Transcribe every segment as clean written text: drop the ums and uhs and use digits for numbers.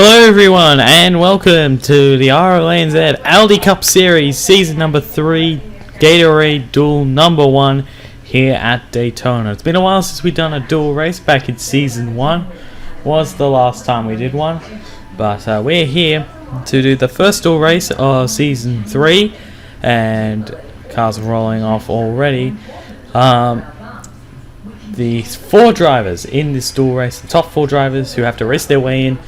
Hello everyone and welcome to the RLANZ Aldi Cup Series Season number 3 Gatorade Duel number 1 here at Daytona. It's been a while since we've done a duel race. Back in Season 1 was the last time we did one. But we're here to do the first duel race of Season 3 and cars are rolling off already. The 4 drivers in this duel race, the top 4 drivers who have to race their way in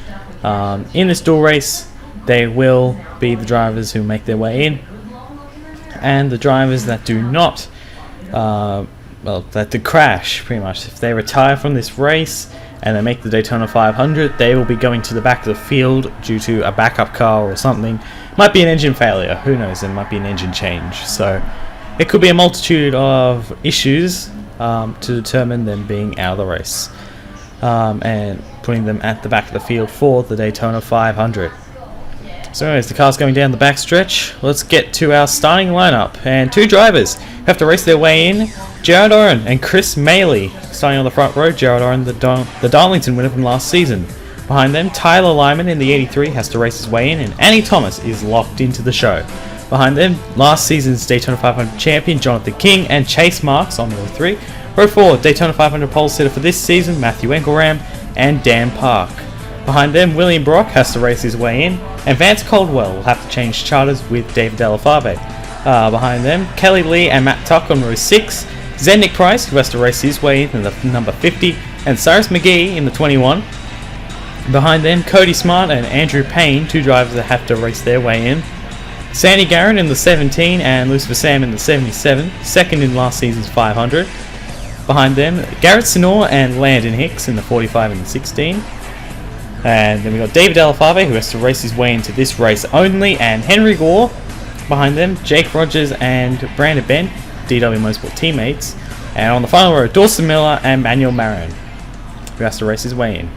this duel race, they will be the drivers who make their way in, and the drivers that do not, that do crash pretty much. If they retire from this race and they make the Daytona 500, they will be going to the back of the field due to a backup car or something. Might be an engine failure, who knows, it might be an engine change. So it could be a multitude of issues to determine them being out of the race. And putting them at the back of the field for the Daytona 500. So anyways, the car's going down the back stretch. Let's get to our starting lineup. And 2 drivers have to race their way in. Jared Oren and Chris Maley. Starting on the front row, Jared Oren, the Darlington winner from last season. Behind them, Tyler Lyman in the 83 has to race his way in, and Annie Thomas is locked into the show. Behind them, last season's Daytona 500 champion Jonathan King and Chase Marks on row 3. Row 4, Daytona 500 pole sitter for this season, Matthew Engelram and Dan Park. Behind them, William Brock has to race his way in, and Vance Caldwell will have to change charters with David Delafabe. Behind them, Kelly Lee and Matt Tuck on row 6, Zennick Price, who has to race his way in the number 50, and Cyrus McGee in the 21. Behind them, Cody Smart and Andrew Payne, 2 drivers that have to race their way in. Sandy Garrett in the 17 and Lucifer Sam in the 77, second in last season's 500. Behind them, Garrett Sinor and Landon Hicks in the 45 and the 16. And then we got David Delafabe, who has to race his way into this race only, and Henry Gore. Behind them, Jake Rogers and Brandon Bent, DW Motorsport teammates. And on the final row, Dawson Miller and Manuel Marin, who has to race his way in.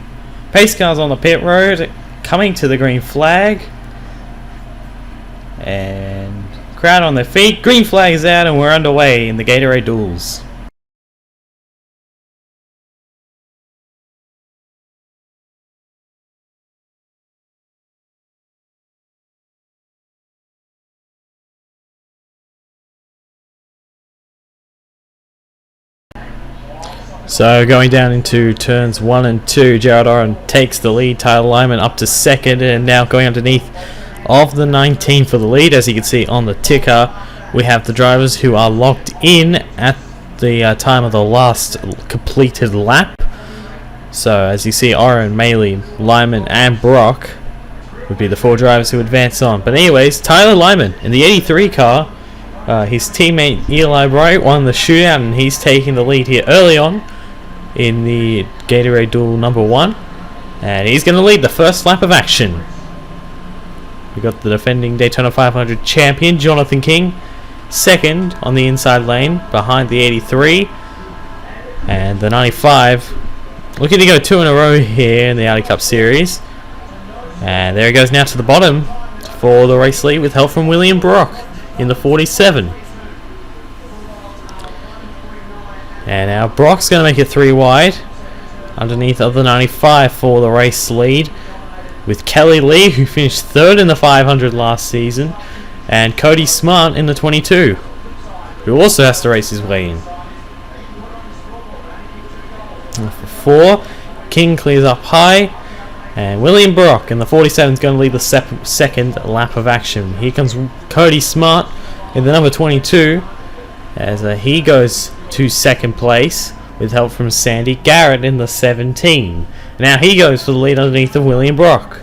Pace cars on the pit road, coming to the green flag. And crowd on their feet. Green flag is out and we're underway in the Gatorade Duels. So going down into turns 1 and 2, Jared Oren takes the lead, Tyler Lyman up to second, and now going underneath of the 19 for the lead. As you can see on the ticker, we have the drivers who are locked in at the time of the last completed lap. So as you see, Oren, Maley, Lyman and Brock would be the 4 drivers who advance on. But anyways, Tyler Lyman in the 83 car, his teammate Eli Bright won the shootout, and he's taking the lead here early on in the Gatorade Duel number 1, and he's going to lead the first lap of action. We got the defending Daytona 500 champion Jonathan King second on the inside lane behind the 83, and the 95 looking to go 2 in a row here in the Audi Cup Series. And there he goes now to the bottom for the race lead with help from William Brock in the 47. And now Brock's going to make it 3 wide underneath of the 95 for the race lead, with Kelly Lee, who finished 3rd in the 500 last season, and Cody Smart in the 22, who also has to race his way in. And for 4, King clears up high, and William Brock in the 47 is going to lead the second lap of action. Here comes Cody Smart in the number 22 as he goes to second place with help from Sandy Garrett in the 17. Now he goes for the lead underneath of William Brock.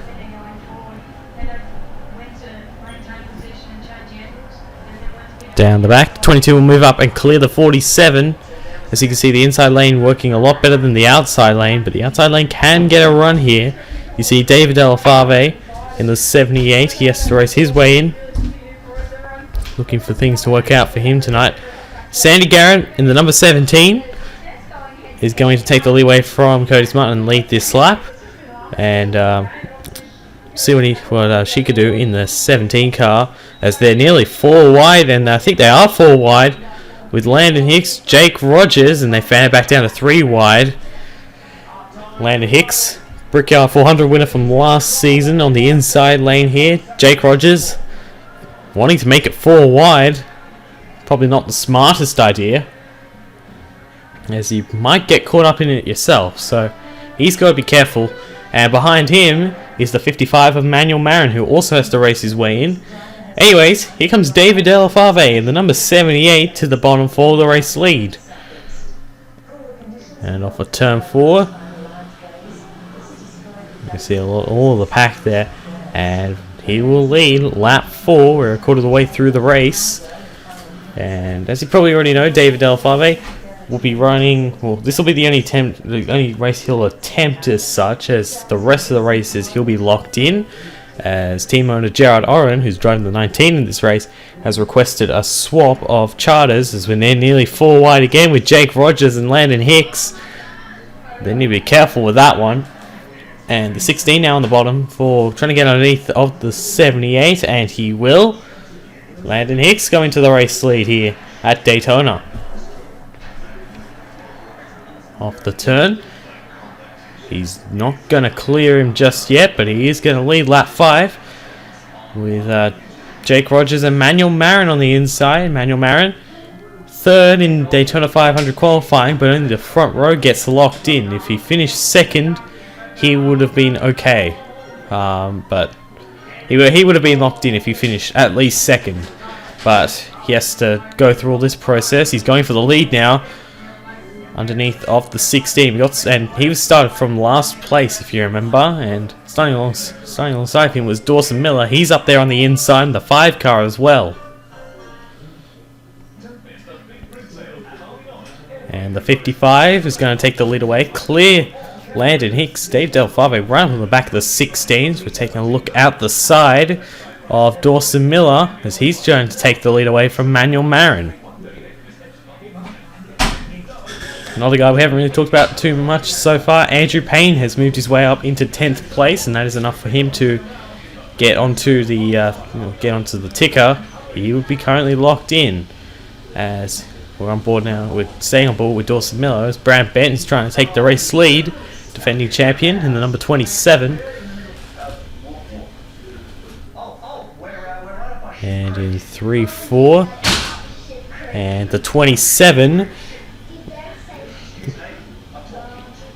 Down the back, 22 will move up and clear the 47. As you can see, the inside lane working a lot better than the outside lane, but the outside lane can get a run here. You see David Delafabe in the 78. He has to race his way in. Looking for things to work out for him tonight. Sandy Garrett in the number 17 is going to take the leeway from Cody Smart and lead this lap. And see what she could do in the 17 car, as they're nearly 4 wide, and I think they are 4 wide with Landon Hicks, Jake Rogers, and they fan it back down to 3 wide. Landon Hicks Brickyard 400 winner from last season on the inside lane here. Jake Rogers wanting to make it 4 wide. Probably not the smartest idea, as you might get caught up in it yourself. So he's got to be careful. And behind him is the 55 of Manuel Marin, who also has to race his way in. Anyways, here comes David Delafave in the number 78 to the bottom for the race lead. And off of turn 4. You see all of the pack there. And he will lead lap 4. We're a quarter of the way through the race. And as you probably already know, David Delafave will be running. Well, this will be the only race he'll attempt as such. As the rest of the races, he'll be locked in. As team owner Gerard Oren, who's driving the 19 in this race, has requested a swap of charters, as we're nearly 4 wide again with Jake Rogers and Landon Hicks. They need to be careful with that one. And the 16 now on the bottom for trying to get underneath of the 78, and he will. Landon Hicks going to the race lead here at Daytona. Off the turn. He's not going to clear him just yet, but he is going to lead lap 5 with Jake Rogers and Manuel Marin on the inside. Manuel Marin, 3rd in Daytona 500 qualifying, but only the front row gets locked in. If he finished 2nd, he would have been okay. But he would have been locked in if he finished at least 2nd. But he has to go through all this process. He's going for the lead now. Underneath of the 16, and he was started from last place, if you remember, and starting alongside him was Dawson Miller. He's up there on the inside, the 5 car as well. And the 55 is going to take the lead away. Clear Landon Hicks, Dave Delafave right on the back of the 16s. We're taking a look out the side of Dawson Miller as he's going to take the lead away from Manuel Marin. Another guy we haven't really talked about too much so far, Andrew Payne, has moved his way up into 10th place, and that is enough for him to get onto the ticker. He would be currently locked in, as we're on board now. We're staying on board with Dawson Miller as Brad Benton's trying to take the race lead, defending champion in the number 27. And in 3-4, and the 27.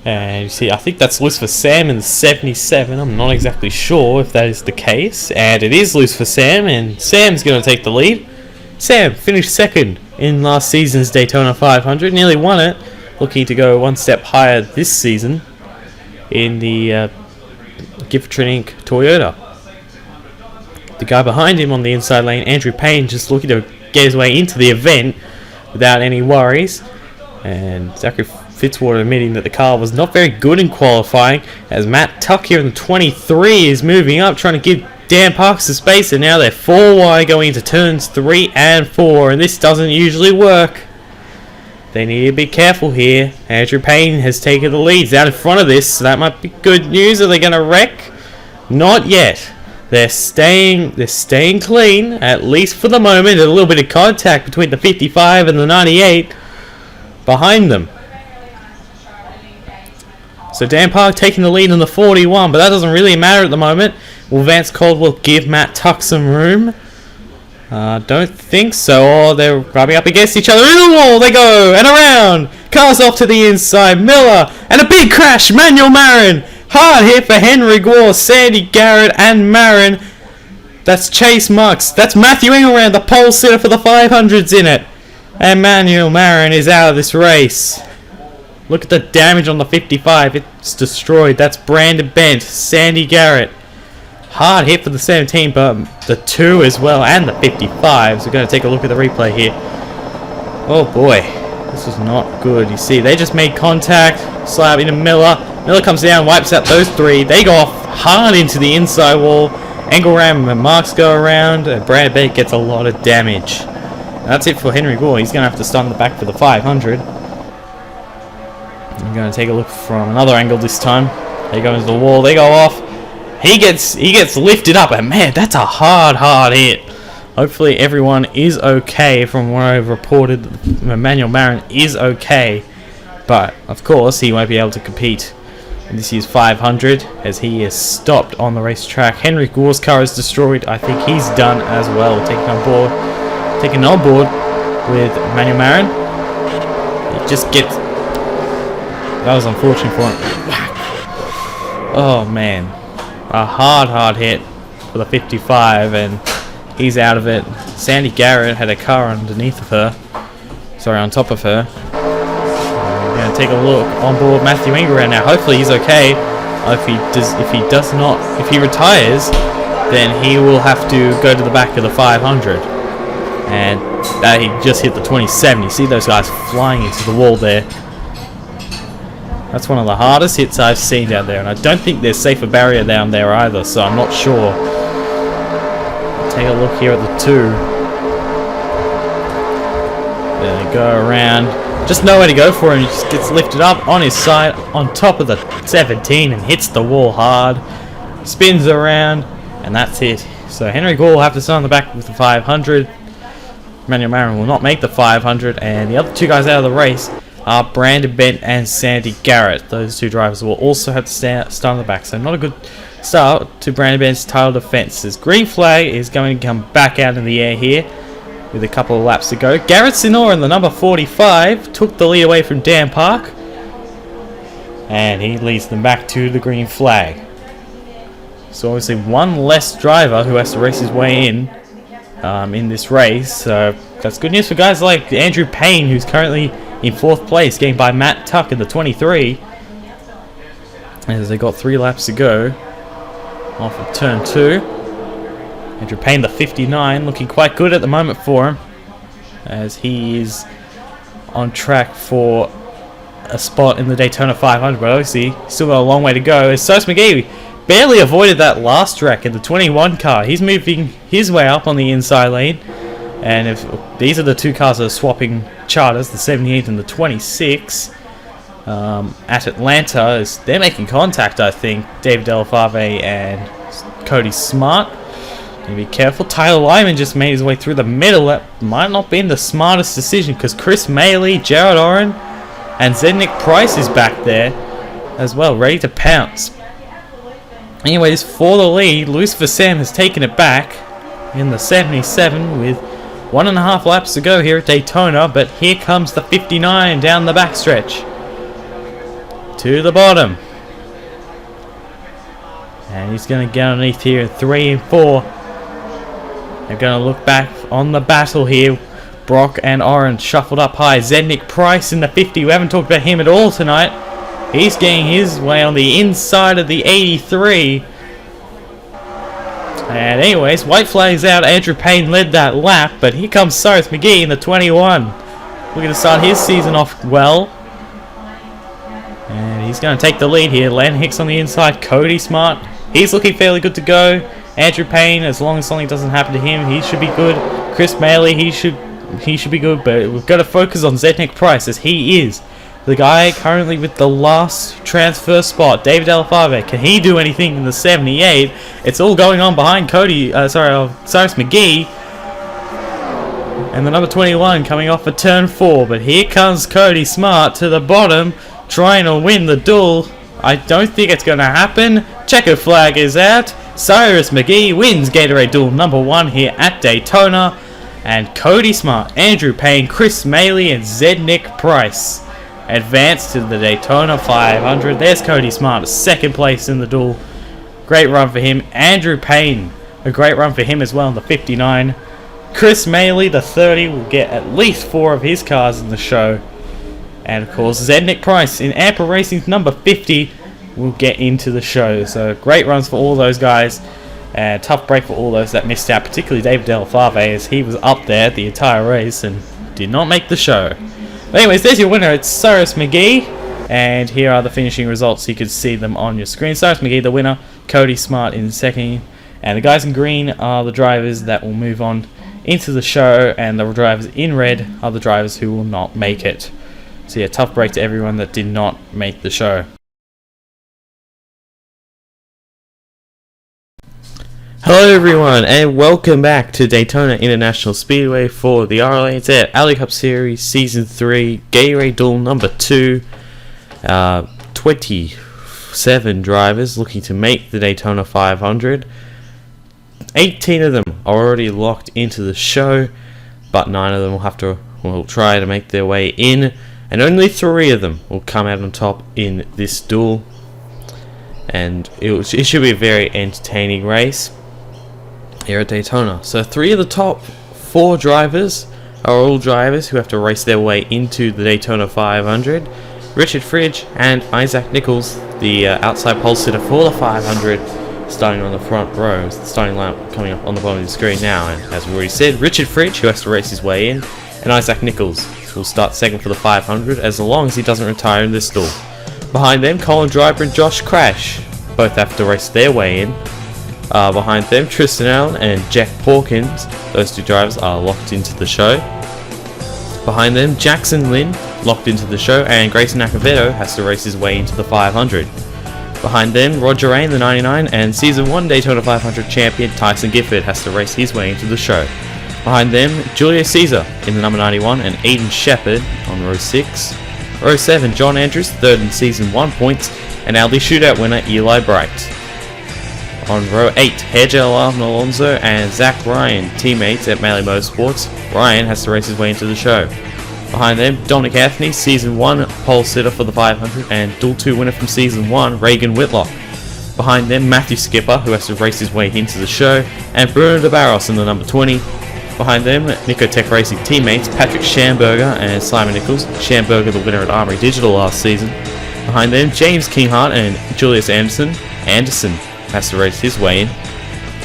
And you see, I think that's loose for Sam in the 77. I'm not exactly sure if that is the case. And it is loose for Sam, and Sam's going to take the lead. Sam finished 2nd in last season's Daytona 500. Nearly won it. Looking to go 1 step higher this season in the Giftron Inc. Toyota. The guy behind him on the inside lane, Andrew Payne, just looking to get his way into the event without any worries. And Zachary Fitzwater admitting that the car was not very good in qualifying, as Matt Tuck here in the 23 is moving up, trying to give Dan Parks the space, and now they're 4 wide going into turns 3 and 4, and this doesn't usually work. They need to be careful here. Andrew Payne has taken the lead. He's out in front of this, so that might be good news. Are they going to wreck? Not yet. They're staying clean, at least for the moment. A little bit of contact between the 55 and the 98 behind them. So Dan Park taking the lead in the 41, but that doesn't really matter at the moment. Will Vance Caldwell give Matt Tuck some room? Don't think so. Oh, they're rubbing up against each other. In the wall they go, and around. Cars off to the inside. Miller, and a big crash. Manuel Marin. Hard hit for Henry Gore, Sandy Garrett, and Marin. That's Chase Marks. That's Matthew Engelrand, the pole sitter for the 500s in it. And Manuel Marin is out of this race. Look at the damage on the 55. It's destroyed. That's Brandon Bent, Sandy Garrett. Hard hit for the 17, but the 2 as well, and the 55. So we're going to take a look at the replay here. Oh boy, this was not good. You see, they just made contact. Slap into Miller. Miller comes down, wipes out those 3. They go off hard into the inside wall. Engelram and Marks go around, and Brandon Bent gets a lot of damage. And that's it for Henry Gore. He's going to have to start in the back for the 500. I'm going to take a look from another angle this time. They go into the wall. They go off. He gets lifted up, and man, that's a hard hit. Hopefully everyone is okay. From what I've reported, Manuel Marin is okay, but of course he won't be able to compete This is 500 as he is stopped on the racetrack. Henry Gore's car is destroyed. I think he's done as well. Taking on board with Manuel Marin. He just gets. That was unfortunate for him. Oh man, a hard hit for the 55, and he's out of it. Sandy Garrett had a car underneath of her. Sorry, on top of her. We're going to take a look on board Matthew Ingram now. Hopefully he's okay. If he retires, then he will have to go to the back of the 500. And that he just hit the 27. You see those guys flying into the wall there. That's one of the hardest hits I've seen down there, and I don't think there's safer barrier down there either, so I'm not sure. Take a look here at the 2. There they go around. Just nowhere to go for him. He just gets lifted up on his side on top of the 17 and hits the wall hard. Spins around, and that's it. So Henry Gore will have to start on the back with the 500. Manuel Marin will not make the 500, and the other 2 guys out of the race are Brandon Bent and Sandy Garrett. Those 2 drivers will also have to start on the back. So not a good start to Brandon Bent's title defense. His green flag is going to come back out in the air here with a couple of laps to go. Garrett Sinora in the number 45 took the lead away from Dan Park, and he leads them back to the green flag. So obviously one less driver who has to race his way in this race. So that's good news for guys like Andrew Payne, who's currently in 4th place, getting by Matt Tuck in the 23. As they got 3 laps to go off of turn 2. Andrew Payne, the 59, looking quite good at the moment for him, as he is on track for a spot in the Daytona 500, but obviously still got a long way to go. As Cyrus McGee barely avoided that last wreck in the 21 car. He's moving his way up on the inside lane, and if these are the 2 cars that are swapping charters, the 78 and the 26 at Atlanta, as they're making contact. I think David Delafave and Cody Smart. Be careful. Tyler Lyman just made his way through the middle. That might not be the smartest decision, because Chris Maley, Jared Oren, and Zednik Price is back there as well, ready to pounce. Anyways, for the lead, Luis Vassam has taken it back in the 77 with 1.5 laps to go here at Daytona. But here comes the 59 down the backstretch to the bottom. And he's going to get underneath here in 3 and 4. They're going to look back on the battle here. Brock and Orange shuffled up high. Zednik Price in the 50. We haven't talked about him at all tonight. He's getting his way on the inside of the 83. And anyways, white flag's out. Andrew Payne led that lap. But here comes Cyrus McGee in the 21. Looking to start his season off well. And he's going to take the lead here. Len Hicks on the inside. Cody Smart. He's looking fairly good to go. Andrew Payne, as long as something doesn't happen to him, he should be good. Chris Maley, he should be good, but we've got to focus on Zednik Price, as he is the guy currently with the last transfer spot. David Delafave, can he do anything in the 78? It's all going on behind Cyrus McGee. And the number 21 coming off of turn 4, but here comes Cody Smart to the bottom, trying to win the duel. I don't think it's going to happen. Checker flag is out. Cyrus McGee wins Gatorade Duel number 1 here at Daytona. And Cody Smart, Andrew Payne, Chris Maley, and Zednik Price advance to the Daytona 500. There's Cody Smart, 2nd place in the duel. Great run for him. Andrew Payne, a great run for him as well in the 59. Chris Maley, the 30, will get at least 4 of his cars in the show. And of course, Zednik Price in Amper Racing's number 50 will get into the show. So great runs for all those guys. And tough break for all those that missed out, particularly David Delafave, as he was up there the entire race and did not make the show. But anyways, there's your winner. It's Cyrus McGee. And here are the finishing results. You can see them on your screen. Cyrus McGee, the winner. Cody Smart in 2nd. And the guys in green are the drivers that will move on into the show. And the drivers in red are the drivers who will not make it. So yeah, tough break to everyone that did not make the show. Hello everyone, and welcome back to Daytona International Speedway for the RLANZ Aldi Cup Series Season 3 Gatorade Duel number 2. 20 7 drivers looking to make the Daytona 500. 18 of them are already locked into the show, but 9 of them will try to make their way in, and only 3 of them will come out on top in this duel. And it should be a very entertaining race here at Daytona. So 3 of the top 4 drivers are all drivers who have to race their way into the Daytona 500. Richard Fridge and Isaac Nichols, the outside pole sitter for the 500, starting on the front row. The starting lineup coming up on the bottom of the screen now, and as we already said, Richard Fridge, who has to race his way in, and Isaac Nichols will start second for the 500 as long as he doesn't retire in this duel. Behind them, Colin Driver and Josh Crash both have to race their way in. Behind them, Tristan Allen and Jack Porkins, those 2 drivers are locked into the show. Behind them, Jackson Lynn, locked into the show, and Grayson Acevedo has to race his way into the 500. Behind them, Roger Rain, the 99, and Season 1 Daytona 500 champion Tyson Gifford has to race his way into the show. Behind them, Julio Caesar in the number 91 and Aiden Shepard on row 6. Row 7, John Andrews, 3rd in Season 1 points, and Aldi shootout winner Eli Bright. On row 8, Hedgel Alonso and Zach Ryan, teammates at Melee Motorsports. Ryan has to race his way into the show. Behind them, Dominic Anthony, Season 1 pole sitter for the 500 and Duel 2 winner from Season 1, Reagan Whitlock. Behind them, Matthew Skipper, who has to race his way into the show, and Bruno de Barros in the number 20. Behind them, Nico Tech Racing teammates Patrick Schamberger and Simon Nichols. Schamberger, the winner at Armory Digital last season. Behind them, James Kinghart and Julius Anderson. Anderson has to race his way in.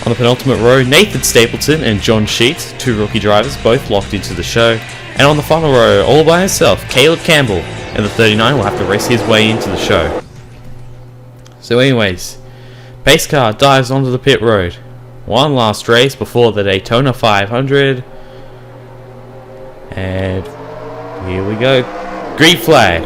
On the penultimate row, Nathan Stapleton and John Sheets, 2 rookie drivers, both locked into the show. And on the final row, all by himself, Caleb Campbell and the 39 will have to race his way into the show. So anyways, pace car dives onto the pit road. One last race before the Daytona 500. And here we go. Green flag.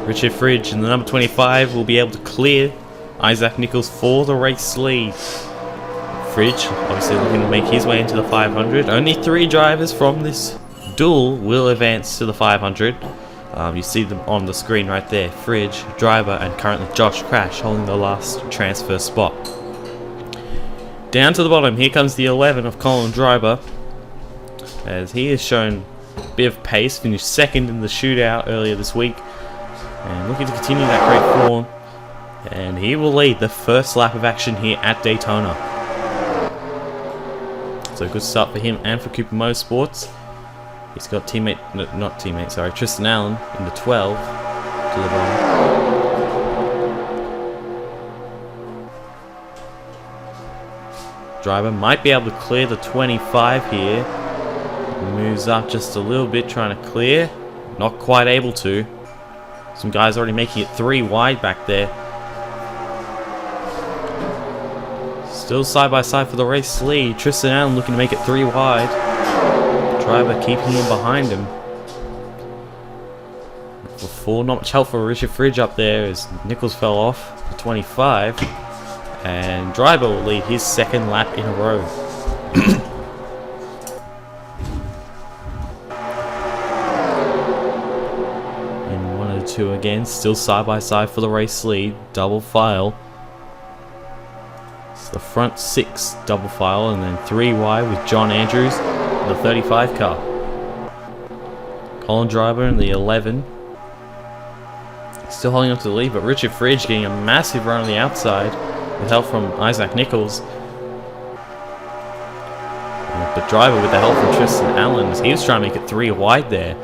Richard Fridge in the number 25 will be able to clear Isaac Nichols for the race lead. Fridge obviously looking to make his way into the 500. Only 3 drivers from this duel will advance to the 500. You see them on the screen right there. Fridge, Driver, and currently Josh Crash holding the last transfer spot. Down to the bottom, here comes the 11 of Colin Driver, as he has shown a bit of pace, finished 2nd in the shootout earlier this week, and looking to continue that great form, and he will lead the first lap of action here at Daytona. So good start for him and for Cooper Motorsports. He's got Tristan Allen in the 12 to the bottom. Driver might be able to clear the 25 here. Moves up just a little bit trying to clear. Not quite able to. Some guys already making it 3 wide back there. Still side by side for the race lead. Tristan Allen looking to make it 3 wide. Driver keeping him behind him. Before, not much help for Richard Fridge up there as Nichols fell off the 25. And Driver will lead his 2nd lap in a row. And 1 and 2 again, still side by side for the race lead. Double file. It's the front 6 double file, and then 3 wide with John Andrews in the 35 car. Colin Driver in the 11. Still holding up to the lead, but Richard Fridge getting a massive run on the outside with help from Isaac Nichols. But Driver with the help from Tristan Allen, as he was trying to make it 3 wide there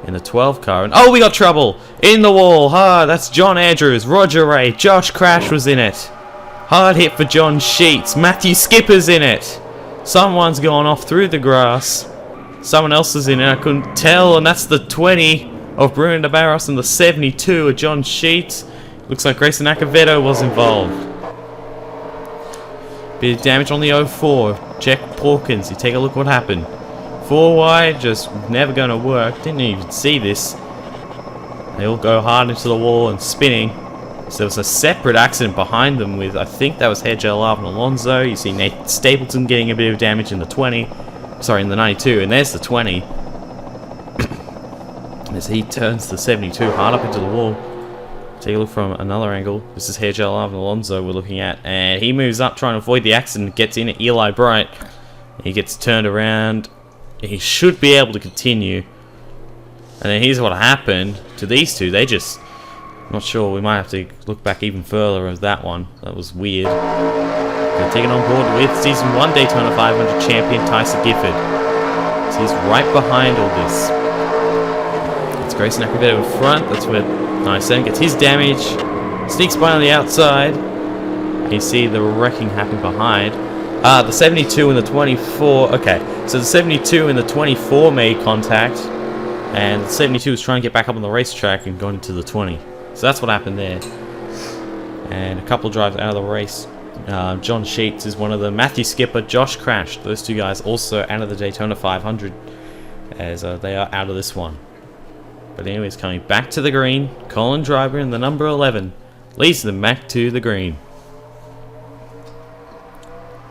in the 12 car. And oh, we got trouble in the wall. That's John Andrews, Roger Ray, Josh Crash was in it. Hard hit for John Sheets. Matthew Skipper's in it. Someone's gone off through the grass. Someone else is in it. I couldn't tell. And that's the 20 of Bruno de Barros and the 72 of John Sheets. Looks like Grayson Acevedo was involved. Bit of damage on the 04. Jack Porkins. You take a look what happened. 4 wide. Just never going to work. Didn't even see this. They all go hard into the wall and spinning. So there was a separate accident behind them with, I think that was JLR and Alonso. You see Nate Stapleton getting a bit of damage in the 20. Sorry, in the 92. And there's the 20. As he turns the 72 hard up into the wall. Take a look from another angle. This is JLR and Alonso we're looking at. And he moves up trying to avoid the accident. Gets in at Eli Bright. He gets turned around. He should be able to continue. And then here's what happened to these two. They just... Not sure, we might have to look back even further as that one. That was weird. They're taken on board with Season 1 Daytona 500 champion Tyson Gifford. So he's right behind all this. It's Grayson Acquavetta in front. That's where Nysen gets his damage. Sneaks by on the outside. And you see the wrecking happen behind. The 72 and the 24. Okay, so the 72 and the 24 made contact. And the 72 was trying to get back up on the racetrack and going into the 20. So that's what happened there. And a couple drives out of the race. John Sheets is one of them. Matthew Skipper, Josh crashed. Those two guys also out of the Daytona 500 as they are out of this one. But anyways, coming back to the green, Colin Driver in the number 11 leads them back to the green.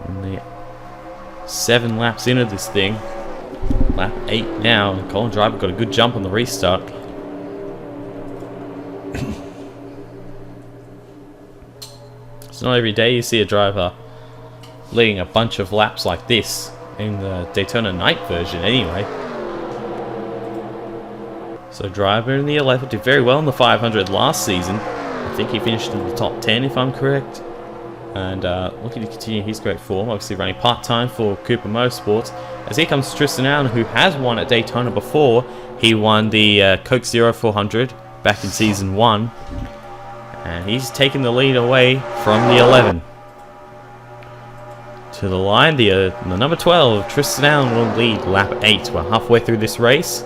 Only 7 laps into this thing. Lap 8 now, and Colin Driver got a good jump on the restart. It's not every day you see a driver leading a bunch of laps like this in the Daytona night version anyway. So Driver in the 11 did very well in the 500 last season. I think he finished in the top 10 if I'm correct. And looking to continue his great form, obviously running part-time for Cooper Motorsports. As here comes Tristan Allen, who has won at Daytona before. He won the Coke Zero 400 back in Season 1. And he's taking the lead away from the 11. To the line, the number 12, Tristan Allen will lead lap 8. We're halfway through this race.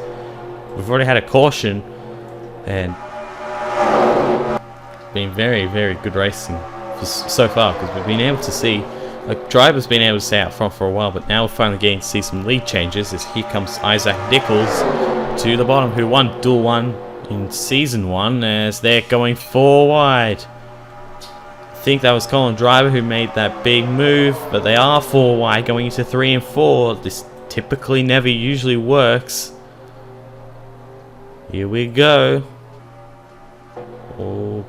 We've already had a caution. And been very, very good racing so far, because we've been able to see, like, Driver's been able to stay out front for a while, but now we're finally getting to see some lead changes as here comes Isaac Nichols to the bottom, who won Duel 1 in Season 1 as they're going 4 wide. I think that was Colin Driver who made that big move, but they are 4 wide going into 3 and 4. This typically never usually works. Here we go. Oh.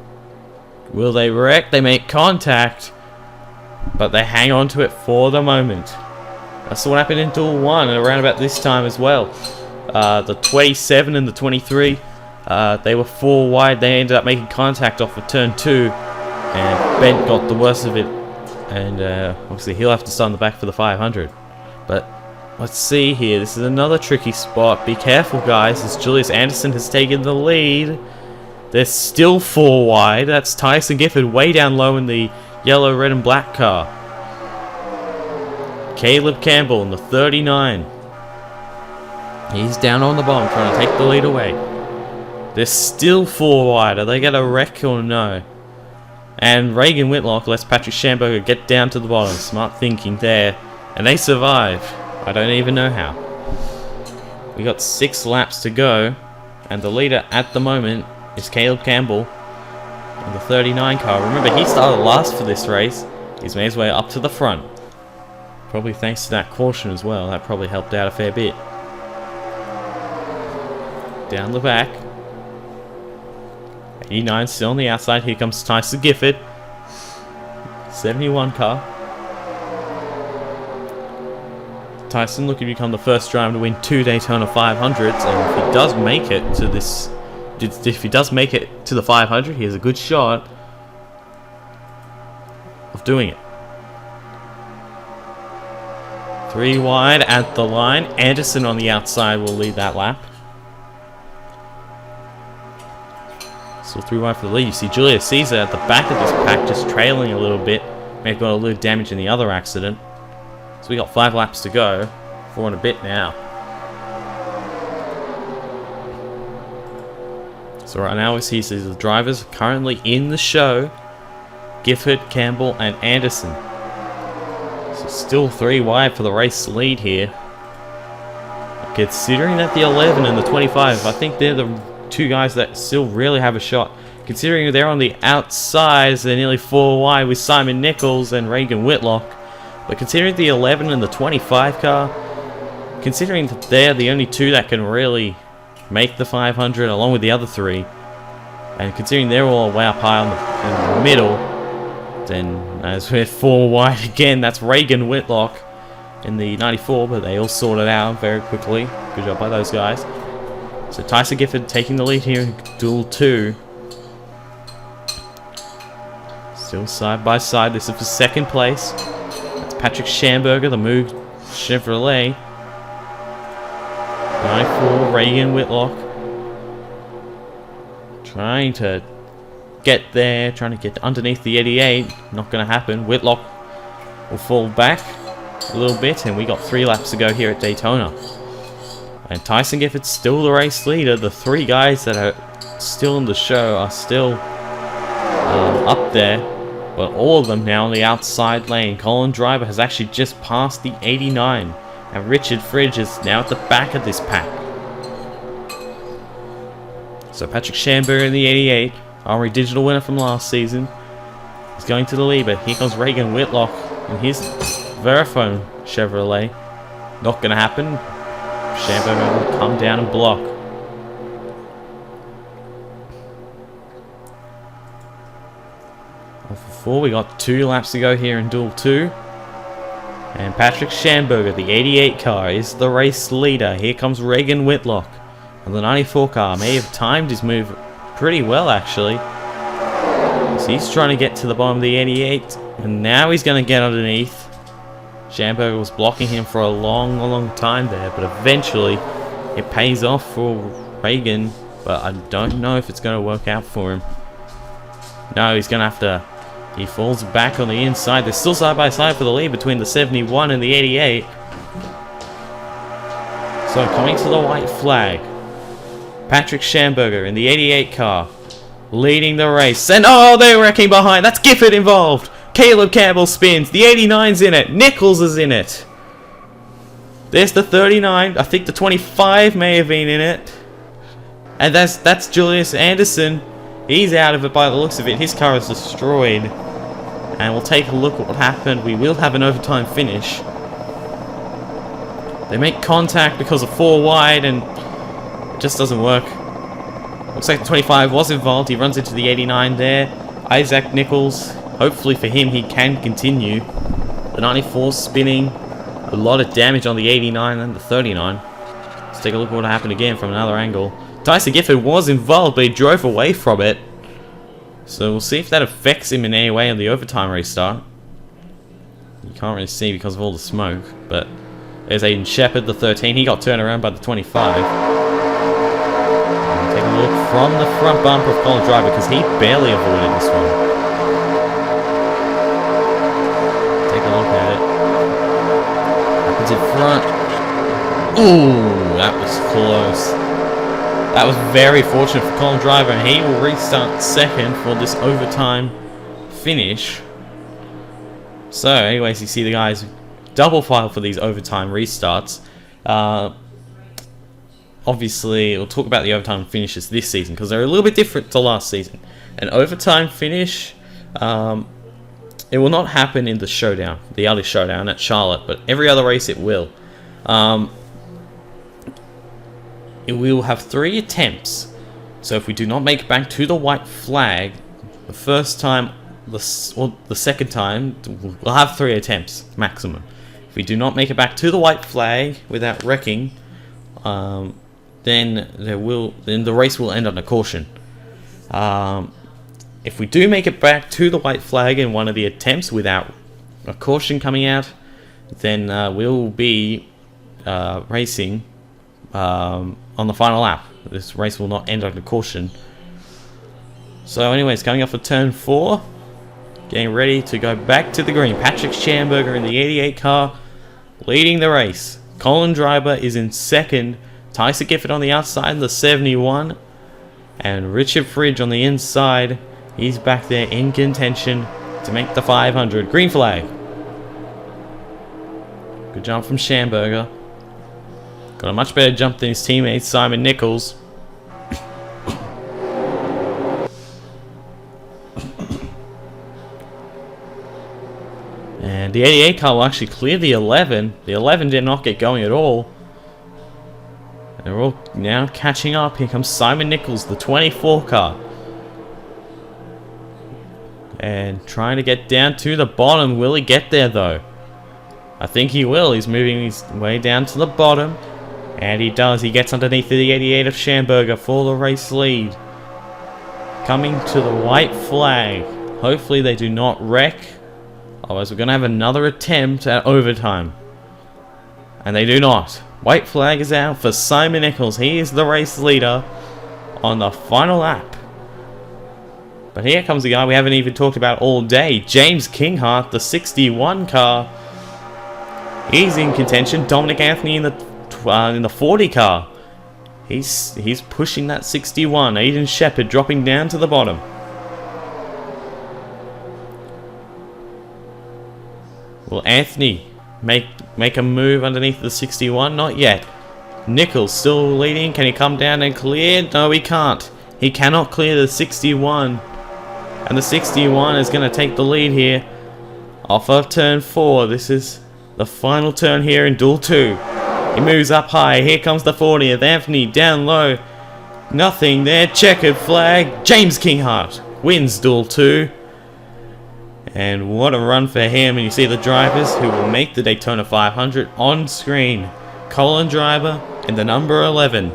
Will they wreck? They make contact, but they hang on to it for the moment. That's what happened in Duel 1 around about this time as well. The 27 and the 23, they were 4 wide. They ended up making contact off of turn 2, and Bent got the worst of it. And obviously he'll have to start on the back for the 500. But let's see here. This is another tricky spot. Be careful, guys, as Julius Anderson has taken the lead. They're still 4 wide. That's Tyson Gifford way down low in the yellow, red, and black car. Caleb Campbell in the 39. He's down on the bottom trying to take the lead away. They're still 4 wide. Are they going to wreck or no? And Reagan Whitlock lets Patrick Schamberger get down to the bottom. Smart thinking there. And they survive. I don't even know how. We got 6 laps to go. And the leader at the moment is Caleb Campbell in the 39 car. Remember, he started last for this race. He's made his way up to the front. Probably thanks to that caution as well. That probably helped out a fair bit. Down the back. 89 still on the outside. Here comes Tyson Gifford. 71 car. Tyson looking to become the first driver to win 2 Daytona 500s. And if he does make it to this... If he does make it to the 500, he has a good shot of doing it. 3 wide at the line. Anderson on the outside will lead that lap. So 3 wide for the lead. You see Julius Caesar at the back of this pack just trailing a little bit. May have got a little damage in the other accident. So we got 5 laps to go. 4 and a bit now. So right now we see the drivers currently in the show. Gifford, Campbell, and Anderson. So still 3 wide for the race lead here. Considering that the 11 and the 25, I think they're the 2 guys that still really have a shot considering they're on the outside, so they're nearly 4 wide with Simon Nichols and Reagan Whitlock. But considering the 11 and the 25 car, considering that they're the only two that can really make the 500 along with the other 3, and considering they're all way up high in the middle, then as we're 4 wide again, that's Reagan Whitlock in the 94, but they all sorted out very quickly. Good job by those guys. So Tyson Gifford taking the lead here in Duel 2. Still side by side. This is for second place. That's Patrick Schamberger, the Moog Chevrolet. 94, Reagan Whitlock. Trying to get there, trying to get underneath the 88. Not going to happen. Whitlock will fall back a little bit, and we got 3 laps to go here at Daytona. And Tyson Gifford's still the race leader. The 3 guys that are still in the show are still up there, but all of them now on the outside lane. Colin Driver has actually just passed the 89, and Richard Fridge is now at the back of this pack. So Patrick Schamberger in the 88, our digital winner from last season, is going to the lead, but here comes Reagan Whitlock in his Verifone Chevrolet. Not going to happen. Schamberger will come down and block. Before we got 2 laps to go here in Duel 2. And Patrick Schamberger, the 88 car, is the race leader. Here comes Reagan Whitlock. And the 94 car may have timed his move pretty well, actually. So he's trying to get to the bottom of the 88. And now he's going to get underneath. Schamberger was blocking him for a long time there, but eventually it pays off for Reagan, but I don't know if it's going to work out for him. No, he's going to have to... He falls back on the inside. They're still side by side for the lead between the 71 and the 88. So coming to the white flag, Patrick Schamberger in the 88 car, leading the race. And oh, they're wrecking behind. That's Gifford involved. Caleb Campbell spins. The 89's in it. Nichols is in it. There's the 39. I think the 25 may have been in it. And that's Julius Anderson. He's out of it by the looks of it. His car is destroyed. And we'll take a look at what happened. We will have an overtime finish. They make contact because of 4 wide, and it just doesn't work. Looks like the 25 was involved. He runs into the 89 there. Isaac Nichols. Hopefully for him, he can continue. The 94 spinning. A lot of damage on the 89 and the 39. Let's take a look at what happened again from another angle. Tyson Gifford was involved, but he drove away from it. So we'll see if that affects him in any way on the overtime restart. You can't really see because of all the smoke, but there's Aiden Shepard, the 13. He got turned around by the 25. And take a look from the front bumper of Colin Driver, because he barely avoided this one. Take a look at it. Happens in front. Ooh, that was close. That was very fortunate for Colin Driver, and he will restart second for this overtime finish. So, anyways, you see the guys double file for these overtime restarts. Obviously, we'll talk about the overtime finishes this season, because they're a little bit different to last season. An overtime finish, it will not happen in the showdown, the Aldi showdown at Charlotte, but every other race it will. We will have 3 attempts. So if we do not make it back to the white flag the first time, the second time, we'll have 3 attempts maximum. If we do not make it back to the white flag without wrecking, then the race will end on a caution. If we do make it back to the white flag in one of the attempts without a caution coming out, then we'll be racing on the final lap. This race will not end on a caution. So anyways, coming up for turn 4, getting ready to go back to the green. Patrick Schamberger in the 88 car leading the race. Colin Driver is in second. Tyson Gifford on the outside in the 71. And Richard Fridge on the inside. He's back there in contention to make the 500. Green flag. Good jump from Schamberger. Got a much better jump than his teammate Simon Nichols. The 88 car will actually clear the 11. The 11 did not get going at all. They're all now catching up. Here comes Simon Nichols, the 24 car. And trying to get down to the bottom. Will he get there though? I think he will. He's moving his way down to the bottom. And he does. He gets underneath the 88 of Schamberger for the race lead. Coming to the white flag. Hopefully they do not wreck. Otherwise we're going to have another attempt at overtime. And they do not. White flag is out for Simon Nichols. He is the race leader on the final lap. But here comes the guy we haven't even talked about all day. James Kinghart, the 61 car. He's in contention. Dominic Anthony in the 40 car. He's pushing that 61. Aiden Shepard dropping down to the bottom. Will Anthony make a move underneath the 61? Not yet. Nichols still leading. Can he come down and clear? No, he can't. He cannot clear the 61. And the 61 is going to take the lead here off of turn 4. This is the final turn here in Duel 2. He moves up high. Here comes the 40th. Anthony down low. Nothing there. Checkered flag. James Kinghart wins Duel 2. And what a run for him. And you see the drivers who will make the Daytona 500 on screen. Colin Driver and the number 11.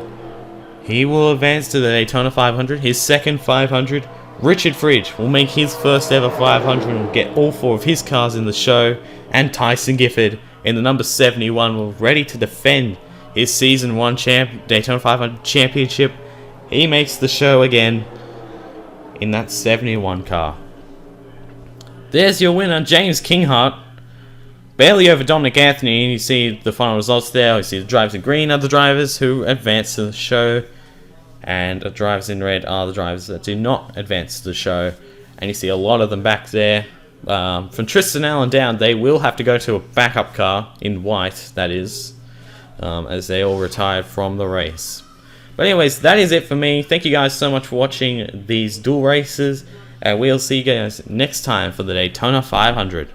He will advance to the Daytona 500. His second 500. Richard Fridge will make his first ever 500 and will get all 4 of his cars in the show. And Tyson Gifford in the number 71 will ready to defend his season 1 Daytona 500 championship. He makes the show again in that 71 car. There's your winner, James Kinghart. Barely over Dominic Anthony, and you see the final results there. You see the drivers in green are the drivers who advance to the show, and the drivers in red are the drivers that do not advance to the show. And you see a lot of them back there. From Tristan Allen down, they will have to go to a backup car in white, that is, as they all retired from the race. But anyways, that is it for me. Thank you guys so much for watching these dual races, and we'll see you guys next time for the Daytona 500.